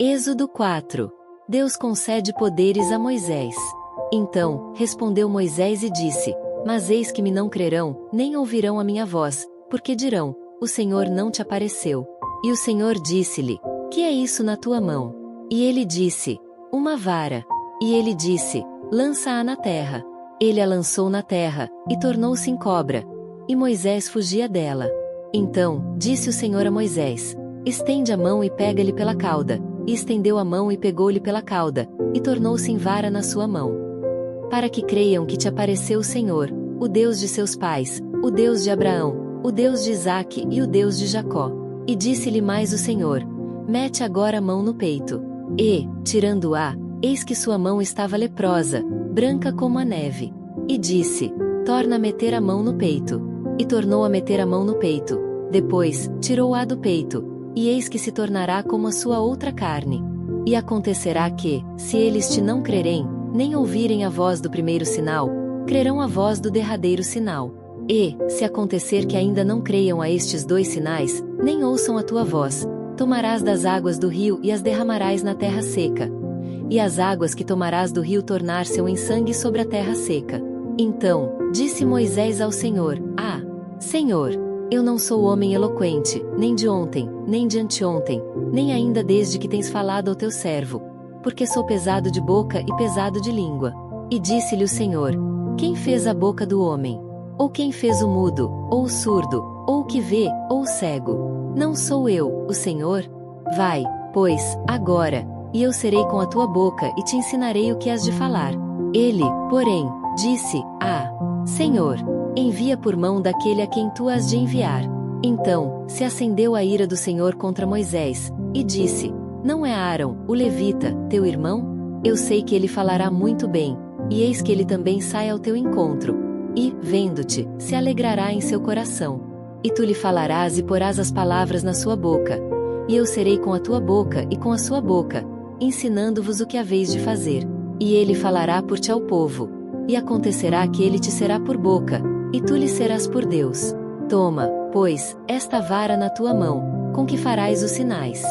Êxodo 4. Deus concede poderes a Moisés. Então, respondeu Moisés e disse: Mas eis que me não crerão, nem ouvirão a minha voz, porque dirão: O Senhor não te apareceu. E o Senhor disse-lhe: Que é isso na tua mão? E ele disse: Uma vara. E ele disse: Lança-a na terra. Ele a lançou na terra, e tornou-se em cobra. E Moisés fugia dela. Então, disse o Senhor a Moisés: Estende a mão e pega-lhe pela cauda. E estendeu a mão e pegou-lhe pela cauda, e tornou-se em vara na sua mão. Para que creiam que te apareceu o Senhor, o Deus de seus pais, o Deus de Abraão, o Deus de Isaque e o Deus de Jacó. E disse-lhe mais o Senhor: Mete agora a mão no peito. E, tirando-a, eis que sua mão estava leprosa, branca como a neve. E disse: Torna a meter a mão no peito. E tornou a meter a mão no peito. Depois, tirou-a do peito. E eis que se tornará como a sua outra carne. E acontecerá que, se eles te não crerem, nem ouvirem a voz do primeiro sinal, crerão a voz do derradeiro sinal. E, se acontecer que ainda não creiam a estes 2 sinais, nem ouçam a tua voz, tomarás das águas do rio e as derramarás na terra seca. E as águas que tomarás do rio tornar-se-ão em sangue sobre a terra seca. Então, disse Moisés ao Senhor: Ah, Senhor, eu não sou homem eloquente, nem de ontem, nem de anteontem, nem ainda desde que tens falado ao teu servo, porque sou pesado de boca e pesado de língua. E disse-lhe o Senhor: Quem fez a boca do homem? Ou quem fez o mudo, ou o surdo, ou o que vê, ou o cego? Não sou eu, o Senhor? Vai, pois, agora, e eu serei com a tua boca e te ensinarei o que has de falar. Ele, porém, disse: Ah, Senhor, envia por mão daquele a quem tu has de enviar. Então, se acendeu a ira do Senhor contra Moisés, e disse: Não é Arão, o levita, teu irmão? Eu sei que ele falará muito bem, e eis que ele também sai ao teu encontro. E, vendo-te, se alegrará em seu coração. E tu lhe falarás e porás as palavras na sua boca. E eu serei com a tua boca e com a sua boca, ensinando-vos o que haveis de fazer. E ele falará por ti ao povo. E acontecerá que ele te será por boca, e tu lhe serás por Deus. Toma, pois, esta vara na tua mão, com que farás os sinais.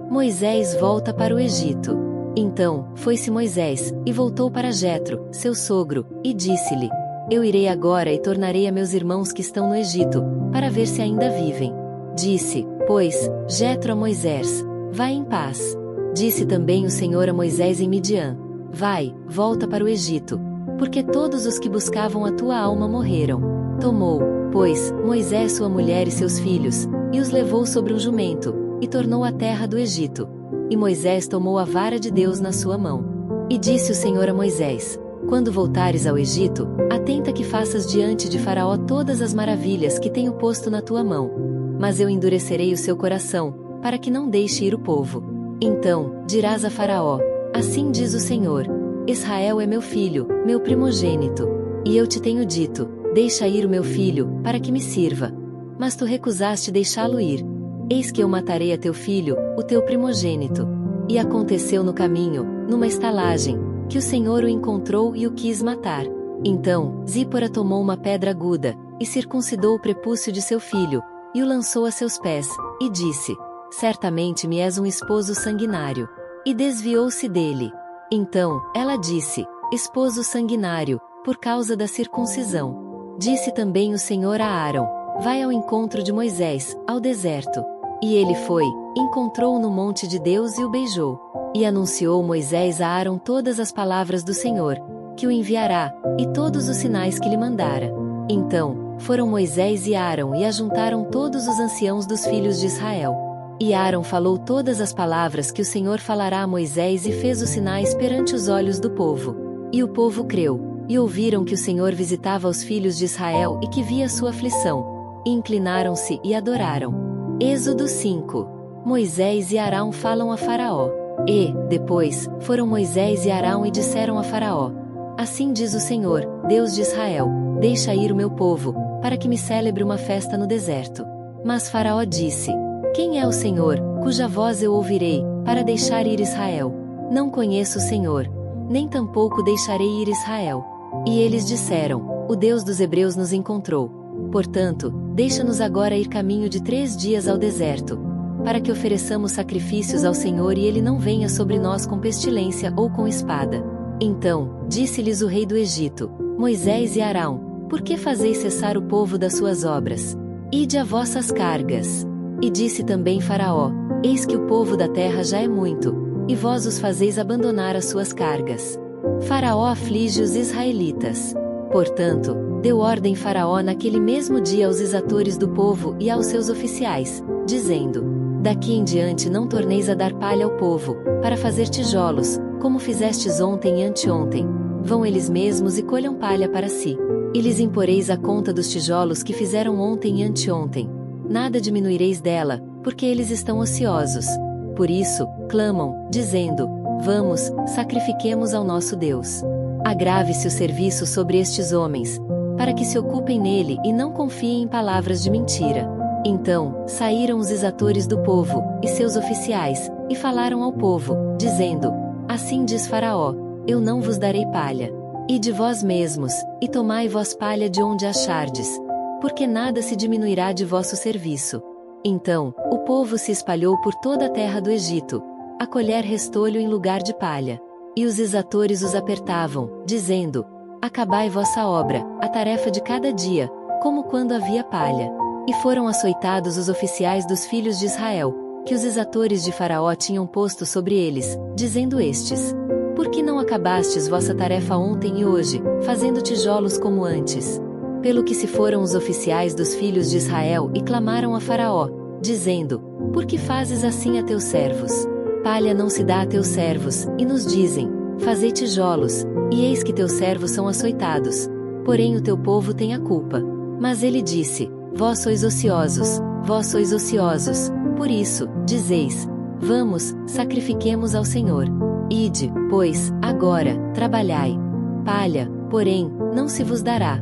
Moisés volta para o Egito. Então, foi-se Moisés, e voltou para Jetro, seu sogro, e disse-lhe: Eu irei agora e tornarei a meus irmãos que estão no Egito, para ver se ainda vivem. Disse, pois, Jetro a Moisés: Vai em paz. Disse também o Senhor a Moisés em Midian: Vai, volta para o Egito, porque todos os que buscavam a tua alma morreram. Tomou, pois, Moisés sua mulher e seus filhos, e os levou sobre um jumento, e tornou à terra do Egito. E Moisés tomou a vara de Deus na sua mão. E disse o Senhor a Moisés: Quando voltares ao Egito, atenta que faças diante de Faraó todas as maravilhas que tenho posto na tua mão. Mas eu endurecerei o seu coração, para que não deixe ir o povo. Então, dirás a Faraó: Assim diz o Senhor: Israel é meu filho, meu primogênito. E eu te tenho dito: Deixa ir o meu filho, para que me sirva. Mas tu recusaste deixá-lo ir. Eis que eu matarei a teu filho, o teu primogênito. E aconteceu no caminho, numa estalagem, que o Senhor o encontrou e o quis matar. Então, Zípora tomou uma pedra aguda, e circuncidou o prepúcio de seu filho, e o lançou a seus pés, e disse: Certamente me és um esposo sanguinário. E desviou-se dele. Então, ela disse: Esposo sanguinário, por causa da circuncisão. Disse também o Senhor a Arão: Vai ao encontro de Moisés, ao deserto. E ele foi, encontrou-o no monte de Deus e o beijou. E anunciou Moisés a Arão todas as palavras do Senhor, que o enviará, e todos os sinais que lhe mandara. Então, foram Moisés e Arão e ajuntaram todos os anciãos dos filhos de Israel. E Arão falou todas as palavras que o Senhor falará a Moisés e fez os sinais perante os olhos do povo. E o povo creu, e ouviram que o Senhor visitava os filhos de Israel e que via sua aflição. E inclinaram-se e adoraram. Êxodo 5. Moisés e Arão falam a Faraó. E, depois, foram Moisés e Arão e disseram a Faraó: Assim diz o Senhor, Deus de Israel: Deixa ir o meu povo, para que me celebre uma festa no deserto. Mas Faraó disse: Quem é o Senhor, cuja voz eu ouvirei, para deixar ir Israel? Não conheço o Senhor, nem tampouco deixarei ir Israel. E eles disseram: O Deus dos Hebreus nos encontrou. Portanto, deixa-nos agora ir caminho de 3 dias ao deserto. para que ofereçamos sacrifícios ao Senhor e ele não venha sobre nós com pestilência ou com espada. Então, disse-lhes o rei do Egito: Moisés e Arão, por que fazeis cessar o povo das suas obras? Ide a vossas cargas. E disse também Faraó: Eis que o povo da terra já é muito, e vós os fazeis abandonar as suas cargas. Faraó aflige os israelitas. Portanto, deu ordem Faraó naquele mesmo dia aos exatores do povo e aos seus oficiais, dizendo: Daqui em diante não torneis a dar palha ao povo, para fazer tijolos, como fizestes ontem e anteontem. Vão eles mesmos e colham palha para si. E lhes imporeis a conta dos tijolos que fizeram ontem e anteontem. Nada diminuireis dela, porque eles estão ociosos. Por isso, clamam, dizendo: Vamos, sacrifiquemos ao nosso Deus. Agrave-se o serviço sobre estes homens, para que se ocupem nele e não confiem em palavras de mentira. Então, saíram os exatores do povo, e seus oficiais, e falaram ao povo, dizendo: Assim diz Faraó: Eu não vos darei palha. Ide vós mesmos, e tomai vós palha de onde achardes, porque nada se diminuirá de vosso serviço. Então, o povo se espalhou por toda a terra do Egito, a colher restolho em lugar de palha. E os exatores os apertavam, dizendo: Acabai vossa obra, a tarefa de cada dia, como quando havia palha. E foram açoitados os oficiais dos filhos de Israel, que os exatores de Faraó tinham posto sobre eles, dizendo estes: Por que não acabastes vossa tarefa ontem e hoje, fazendo tijolos como antes? Pelo que se foram os oficiais dos filhos de Israel e clamaram a Faraó, dizendo: Por que fazes assim a teus servos? Palha não se dá a teus servos, e nos dizem: Fazei tijolos, e eis que teus servos são açoitados. Porém o teu povo tem a culpa. Mas ele disse: Vós sois ociosos, vós sois ociosos. Por isso, dizeis: Vamos, sacrifiquemos ao Senhor. Ide, pois, agora, trabalhai. Palha, porém, não se vos dará.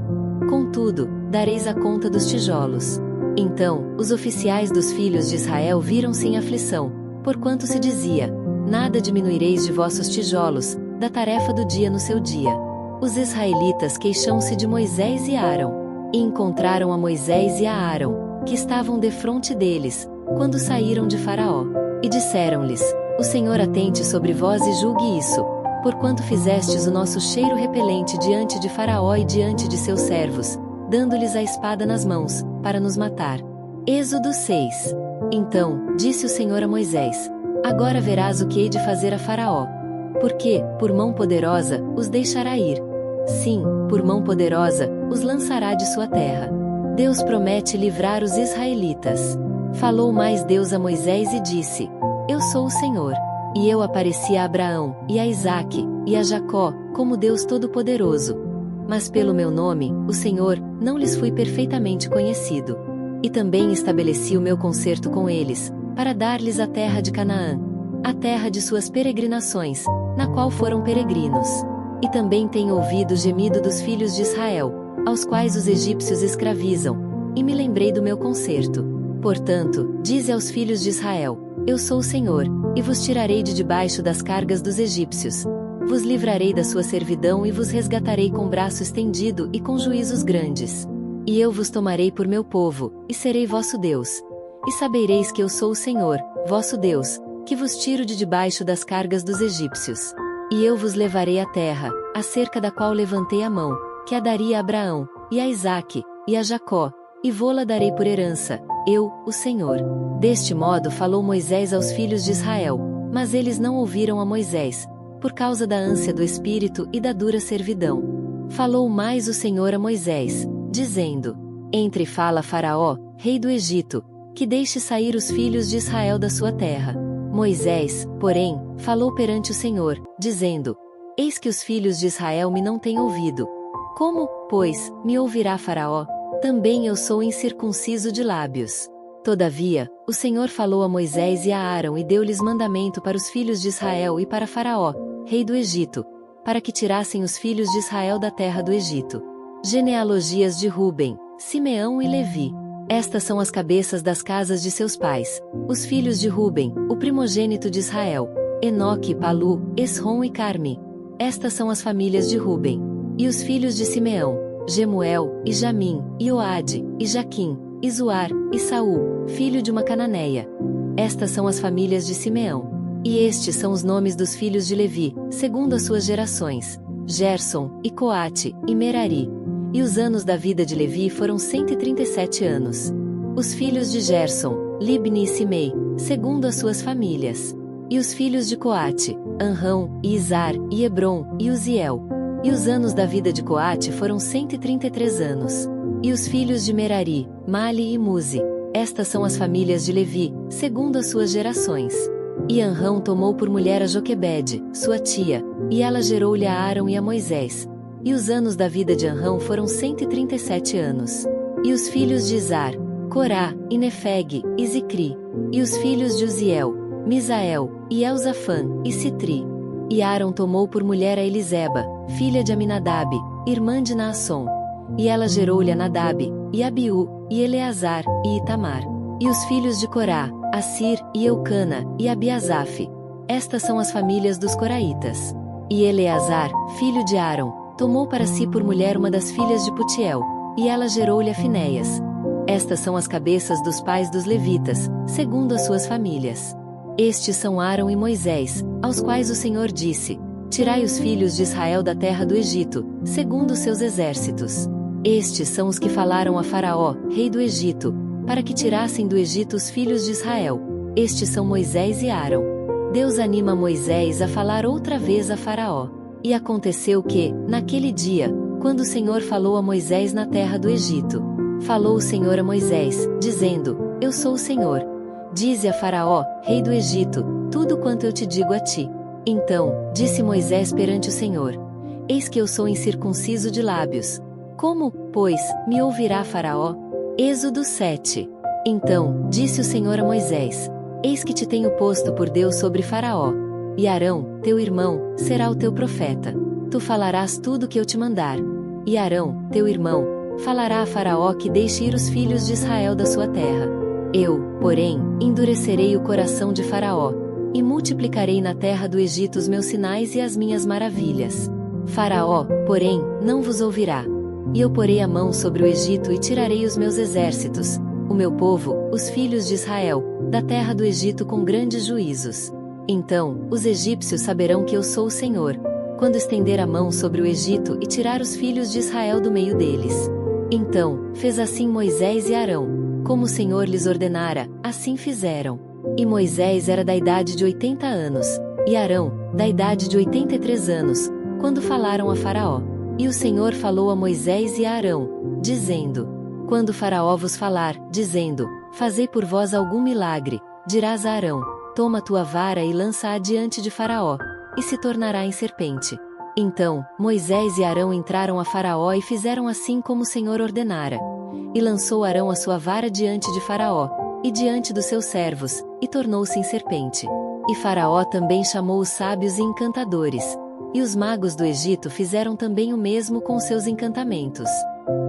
Contudo, dareis a conta dos tijolos. Então, os oficiais dos filhos de Israel viram-se em aflição, porquanto se dizia: Nada diminuireis de vossos tijolos, da tarefa do dia no seu dia. Os israelitas queixam-se de Moisés e Arão. E encontraram a Moisés e a Arão, que estavam defronte deles, quando saíram de Faraó. E disseram-lhes: O Senhor atente sobre vós e julgue isso, porquanto fizestes o nosso cheiro repelente diante de Faraó e diante de seus servos, dando-lhes a espada nas mãos, para nos matar. Êxodo 6. Então, disse o Senhor a Moisés: Agora verás o que hei de fazer a Faraó. Porque, por mão poderosa, os deixará ir. Sim, por mão poderosa, os lançará de sua terra. Deus promete livrar os israelitas. Falou mais Deus a Moisés e disse: Eu sou o Senhor. E eu apareci a Abraão, e a Isaque, e a Jacó, como Deus Todo-Poderoso. Mas pelo meu nome, o Senhor, não lhes fui perfeitamente conhecido. E também estabeleci o meu concerto com eles, para dar-lhes a terra de Canaã, a terra de suas peregrinações, na qual foram peregrinos. E também tenho ouvido o gemido dos filhos de Israel, aos quais os egípcios escravizam, e me lembrei do meu concerto. Portanto, dize aos filhos de Israel: Eu sou o Senhor, e vos tirarei de debaixo das cargas dos egípcios. Vos livrarei da sua servidão e vos resgatarei com braço estendido e com juízos grandes. E eu vos tomarei por meu povo, e serei vosso Deus. E sabereis que eu sou o Senhor, vosso Deus, que vos tiro de debaixo das cargas dos egípcios. E eu vos levarei à terra, acerca da qual levantei a mão, que a daria a Abraão, e a Isaque, e a Jacó, e vô-la darei por herança, eu, o Senhor. Deste modo falou Moisés aos filhos de Israel, mas eles não ouviram a Moisés, por causa da ânsia do espírito e da dura servidão. Falou mais o Senhor a Moisés, dizendo: Entre e fala a Faraó, rei do Egito, que deixe sair os filhos de Israel da sua terra. Moisés, porém, falou perante o Senhor, dizendo: Eis que os filhos de Israel me não têm ouvido. Como, pois, me ouvirá Faraó? Também eu sou incircunciso de lábios. Todavia, o Senhor falou a Moisés e a Arão e deu-lhes mandamento para os filhos de Israel e para Faraó, rei do Egito, para que tirassem os filhos de Israel da terra do Egito. Genealogias de Ruben, Simeão e Levi. Estas são as cabeças das casas de seus pais, os filhos de Ruben, o primogênito de Israel: Enoque, Palu, Esrom e Carmi. Estas são as famílias de Ruben. E os filhos de Simeão: Gemuel, e Jamim, e Oade, e Jaquim, e Zuar, e Saul, filho de uma cananeia. Estas são as famílias de Simeão. E estes são os nomes dos filhos de Levi, segundo as suas gerações: Gerson, e Coate, e Merari. E os anos da vida de Levi foram 137 anos. Os filhos de Gerson, Libni e Simei, segundo as suas famílias. E os filhos de Coate, Anrão, e Izar, e Hebron, e Uziel. E os anos da vida de Coate foram 133 anos. E os filhos de Merari, Mali e Muzi. Estas são as famílias de Levi, segundo as suas gerações. E Anrão tomou por mulher a Joquebede, sua tia, e ela gerou-lhe a Arão e a Moisés. E os anos da vida de Anrão foram 137 anos. E os filhos de Izar, Corá, e Nefeg, e Zicri. E os filhos de Uziel, Misael, e Elzafã, e Citri. E Arão tomou por mulher a Eliseba, filha de Aminadab, irmã de Naasson. E ela gerou-lhe a Nadab, e Abiú, e Eleazar, e Itamar. E os filhos de Corá, Assir, e Eucana, e Abiasaf. Estas são as famílias dos coraitas. E Eleazar, filho de Arão, tomou para si por mulher uma das filhas de Putiel, e ela gerou-lhe a Finéias. Estas são as cabeças dos pais dos levitas, segundo as suas famílias. Estes são Arão e Moisés, aos quais o Senhor disse: Tirai os filhos de Israel da terra do Egito, segundo os seus exércitos. Estes são os que falaram a Faraó, rei do Egito, para que tirassem do Egito os filhos de Israel. Estes são Moisés e Arão. Deus anima Moisés a falar outra vez a Faraó. E aconteceu que, naquele dia, quando o Senhor falou a Moisés na terra do Egito, falou o Senhor a Moisés, dizendo: Eu sou o Senhor. Dize a Faraó, rei do Egito, tudo quanto eu te digo a ti. Então, disse Moisés perante o Senhor: Eis que eu sou incircunciso de lábios. Como, pois, me ouvirá Faraó? Êxodo 7. Então, disse o Senhor a Moisés: Eis que te tenho posto por Deus sobre Faraó. E Arão, teu irmão, será o teu profeta. Tu falarás tudo o que eu te mandar. E Arão, teu irmão, falará a Faraó que deixe ir os filhos de Israel da sua terra. Eu, porém, endurecerei o coração de Faraó, e multiplicarei na terra do Egito os meus sinais e as minhas maravilhas. Faraó, porém, não vos ouvirá. E eu porei a mão sobre o Egito e tirarei os meus exércitos, o meu povo, os filhos de Israel, da terra do Egito com grandes juízos. Então, os egípcios saberão que eu sou o Senhor, quando estender a mão sobre o Egito e tirar os filhos de Israel do meio deles. Então, fez assim Moisés e Arão, como o Senhor lhes ordenara, assim fizeram. E Moisés era da idade de 80 anos, e Arão, da idade de 83 anos, quando falaram a Faraó. E o Senhor falou a Moisés e a Arão, dizendo: Quando Faraó vos falar, dizendo: Fazei por vós algum milagre, dirás a Arão: Toma tua vara e lança-a diante de Faraó, e se tornará em serpente. Então, Moisés e Arão entraram a Faraó e fizeram assim como o Senhor ordenara. E lançou Arão a sua vara diante de Faraó, e diante dos seus servos, e tornou-se em serpente. E Faraó também chamou os sábios e encantadores. E os magos do Egito fizeram também o mesmo com seus encantamentos.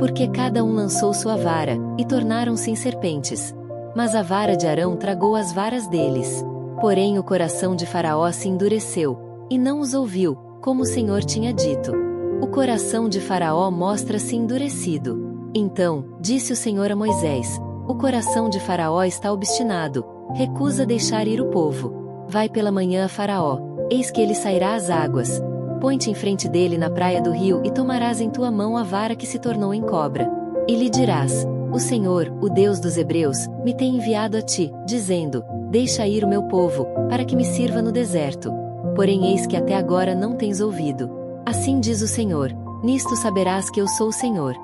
Porque cada um lançou sua vara, e tornaram-se em serpentes. Mas a vara de Arão tragou as varas deles. Porém o coração de Faraó se endureceu, e não os ouviu, como o Senhor tinha dito. O coração de Faraó mostra-se endurecido. Então, disse o Senhor a Moisés: O coração de Faraó está obstinado, recusa deixar ir o povo. Vai pela manhã a Faraó, eis que ele sairá às águas. Põe-te em frente dele na praia do rio e tomarás em tua mão a vara que se tornou em cobra. E lhe dirás: O Senhor, o Deus dos Hebreus, me tem enviado a ti, dizendo: Deixa ir o meu povo, para que me sirva no deserto. Porém eis que até agora não tens ouvido. Assim diz o Senhor: Nisto saberás que eu sou o Senhor.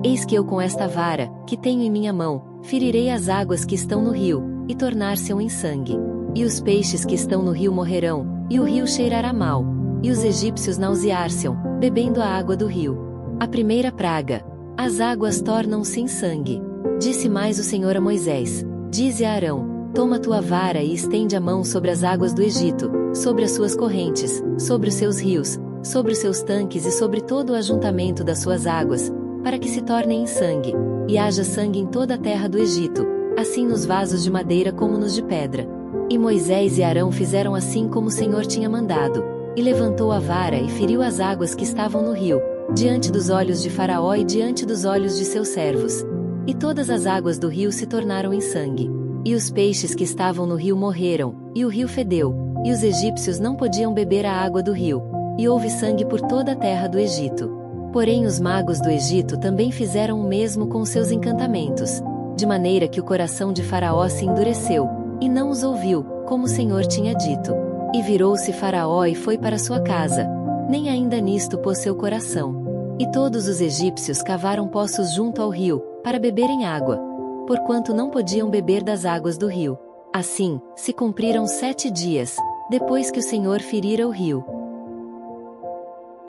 Eis que eu com esta vara, que tenho em minha mão, ferirei as águas que estão no rio, e tornar-se-ão em sangue. E os peixes que estão no rio morrerão, e o rio cheirará mal. E os egípcios nausear-se-ão, bebendo a água do rio. A primeira praga: as águas tornam-se em sangue. Disse mais o Senhor a Moisés: Dize a Arão: Toma tua vara e estende a mão sobre as águas do Egito, sobre as suas correntes, sobre os seus rios, sobre os seus tanques e sobre todo o ajuntamento das suas águas, para que se tornem em sangue, e haja sangue em toda a terra do Egito, assim nos vasos de madeira como nos de pedra. E Moisés e Arão fizeram assim como o Senhor tinha mandado. E levantou a vara e feriu as águas que estavam no rio, diante dos olhos de Faraó e diante dos olhos de seus servos. E todas as águas do rio se tornaram em sangue. E os peixes que estavam no rio morreram, e o rio fedeu, e os egípcios não podiam beber a água do rio, e houve sangue por toda a terra do Egito. Porém os magos do Egito também fizeram o mesmo com seus encantamentos, de maneira que o coração de Faraó se endureceu, e não os ouviu, como o Senhor tinha dito. E virou-se Faraó e foi para sua casa, nem ainda nisto pôs seu coração. E todos os egípcios cavaram poços junto ao rio, para beberem água, porquanto não podiam beber das águas do rio. Assim, se cumpriram 7 dias, depois que o Senhor ferira o rio.